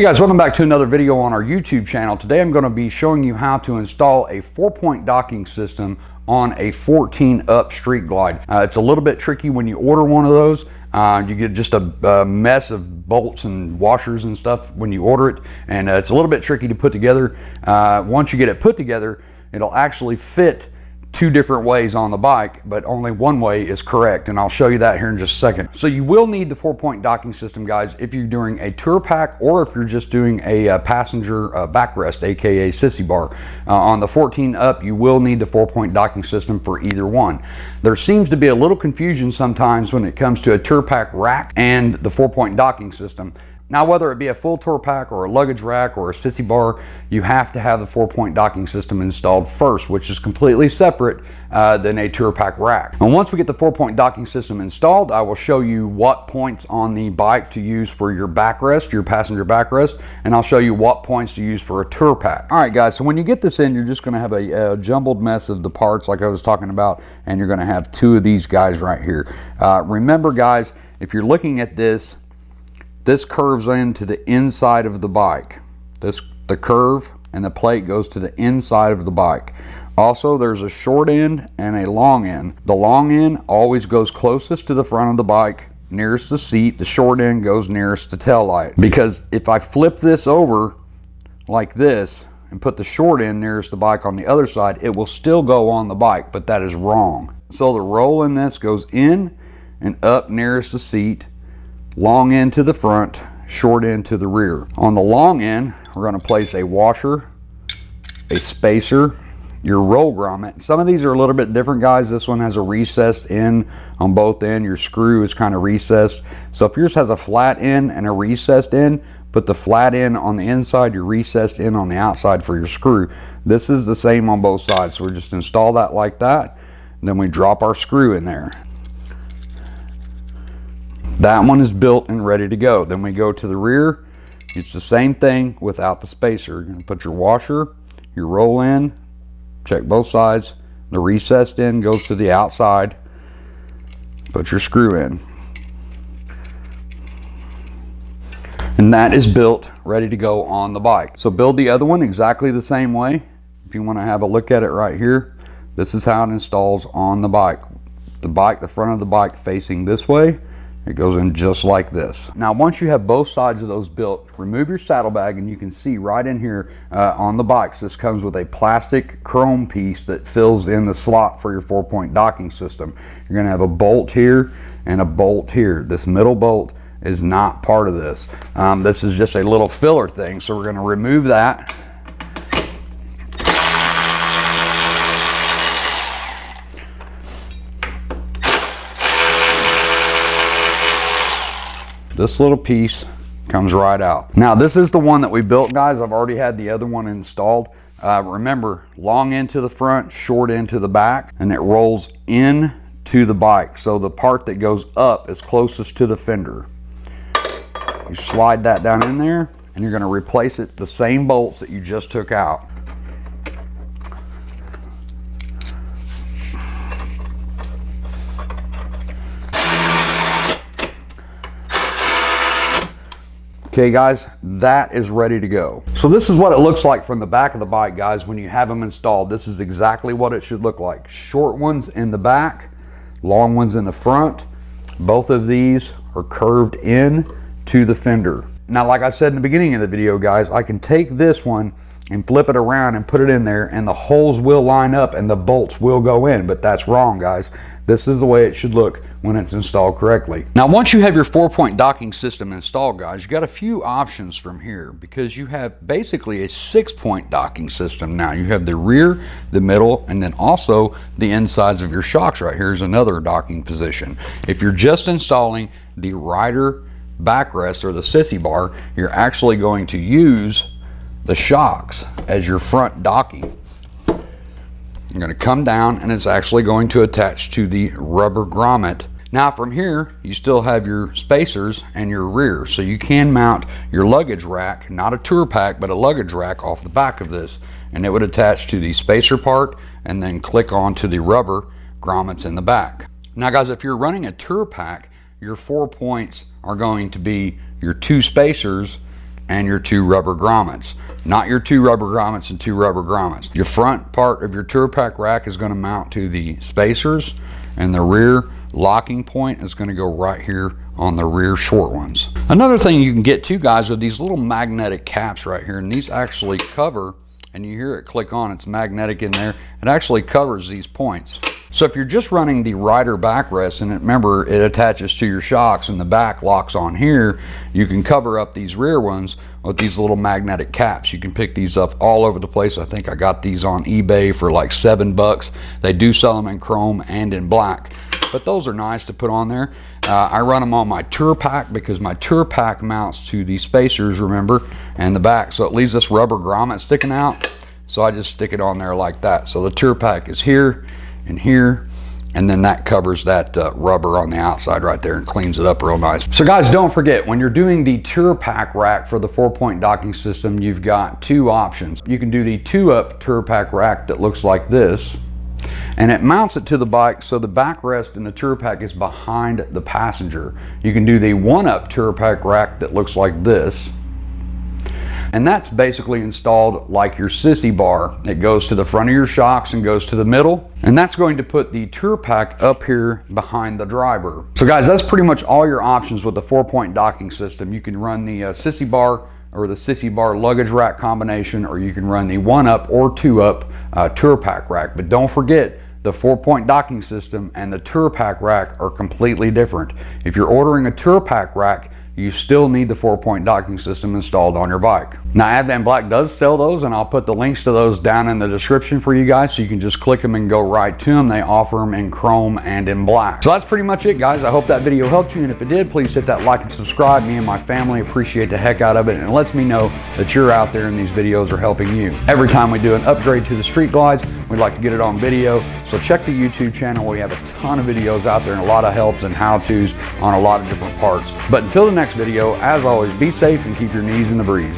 Hey guys, welcome back to another video on our YouTube channel. Today I'm going to be showing you how to install a 4-point docking system on a 14 up Street Glide. It's a little bit tricky when you order one of those. You get just a mess of bolts and washers and stuff when you order it, and it's a little bit tricky to put together. Once you get it put together, it'll actually fit two different ways on the bike, but only one way is correct, and I'll show you that here in just a second. So you will need the 4-point docking system, guys, if you're doing a tour pack or if you're just doing a passenger backrest, aka sissy bar. On the 14 up, you will need the 4-point docking system for either one. There seems to be a little confusion sometimes when it comes to a tour pack rack and the 4-point docking system. Now, whether it be a full tour pack or a luggage rack or a sissy bar, you have to have the 4-point docking system installed first, which is completely separate than a tour pack rack. And once we get the 4-point docking system installed, I will show you what points on the bike to use for your backrest, your passenger backrest, and I'll show you what points to use for a tour pack. All right, guys, so when you get this in, you're just gonna have a jumbled mess of the parts like I was talking about, and you're gonna have two of these guys right here. Remember, guys, if you're looking at this curves into the inside of the bike. The curve and the plate goes to the inside of the bike. Also, there's a short end and a long end. The long end always goes closest to the front of the bike, nearest the seat. The short end goes nearest the tail light. Because if I flip this over like this and put the short end nearest the bike on the other side, it will still go on the bike, but that is wrong. So the roll in this goes in and up nearest the seat, long end to the front, short end to the rear. On the long end, we're going to place a washer, a spacer, your roll grommet. Some of these are a little bit different, guys. This one has a recessed end on both ends. Your screw is kind of recessed. So if yours has a flat end and a recessed end, put the flat end on the inside, your recessed end on the outside for your screw. This is the same on both sides. So we just install that like that, and then we drop our screw in there. That one is built and ready to go. Then we go to the rear. It's the same thing without the spacer. You're gonna put your washer, your roll in, check both sides. The recessed end goes to the outside. Put your screw in. And that is built, ready to go on the bike. So build the other one exactly the same way. If you wanna have a look at it right here, this is how it installs on the bike. The front of the bike facing this way. It goes in just like this. Now, once you have both sides of those built, remove your saddlebag, and you can see right in here on the bikes, this comes with a plastic chrome piece that fills in the slot for your 4-point docking system. You're gonna have a bolt here and a bolt here. This middle bolt is not part of this. This is just a little filler thing, so we're gonna remove that. This little piece comes right out. Now, this is the one that we built, guys. I've already had the other one installed. Remember, long end to the front, short end to the back, and it rolls in to the bike. So the part that goes up is closest to the fender. You slide that down in there, and you're gonna replace it, the same bolts that you just took out. Okay, guys, that is ready to go. So this is what it looks like from the back of the bike, guys, when you have them installed. This is exactly what it should look like. Short ones in the back, long ones in the front. Both of these are curved in to the fender. Now, like I said in the beginning of the video, guys, I can take this one and flip it around and put it in there, and the holes will line up and the bolts will go in, but that's wrong, guys. This is the way it should look when it's installed correctly. Now, once you have your 4-point docking system installed, guys, you got a few options from here, because you have basically a 6-point docking system now. You have the rear, the middle, and then also the insides of your shocks. Right here is another docking position. If you're just installing the rider backrest or the sissy bar, you're actually going to use the shocks as your front docking. You're going to come down, and it's actually going to attach to the rubber grommet. Now, from here, you still have your spacers and your rear, so you can mount your luggage rack, not a tour pack, but a luggage rack off the back of this, and it would attach to the spacer part and then click onto the rubber grommets in the back. Now, guys, if you're running a tour pack, your 4 points are going to be your 2 spacers and your 2 rubber grommets. Not your 2 rubber grommets and 2 rubber grommets. Your front part of your tour pack rack is going to mount to the spacers, and the rear locking point is going to go right here on the rear short ones. Another thing you can get too, guys, are these little magnetic caps right here, and these actually cover, and you hear it click on, it's magnetic in there. It actually covers these points. So if you're just running the rider backrest, and remember it attaches to your shocks and the back locks on here, you can cover up these rear ones with these little magnetic caps. You can pick these up all over the place. I think I got these on eBay for like $7. They do sell them in chrome and in black, but those are nice to put on there. I run them on my tour pack because my tour pack mounts to the spacers, remember, and the back, so it leaves this rubber grommet sticking out. So I just stick it on there like that. So the tour pack is here and here, and then that covers that rubber on the outside right there and cleans it up real nice. So guys, don't forget, when you're doing the tour pack rack for the 4-point docking system, you've got 2 options. You can do the 2-up tour pack rack that looks like this, and it mounts it to the bike so the backrest in the tour pack is behind the passenger. You can do the 1-up tour pack rack that looks like this, and that's basically installed like your sissy bar. It goes to the front of your shocks and goes to the middle, and that's going to put the tour pack up here behind the driver. So guys, that's pretty much all your options with the 4-point docking system. You can run the sissy bar or the sissy bar luggage rack combination, or you can run the 1-up or 2-up tour pack rack. But don't forget, the 4-point docking system and the tour pack rack are completely different. If you're ordering a tour pack rack, you still need the 4-point docking system installed on your bike. Now, Advanblack does sell those, and I'll put the links to those down in the description for you guys, so you can just click them and go right to them. They offer them in chrome and in black. So that's pretty much it, guys. I hope that video helped you, and if it did, please hit that like and subscribe. Me and my family appreciate the heck out of it, and it lets me know that you're out there and these videos are helping you. Every time we do an upgrade to the street glides, we'd like to get it on video, so check the YouTube channel. We have a ton of videos out there and a lot of helps and how-tos on a lot of different parts. But until the next video, as always, be safe and keep your knees in the breeze.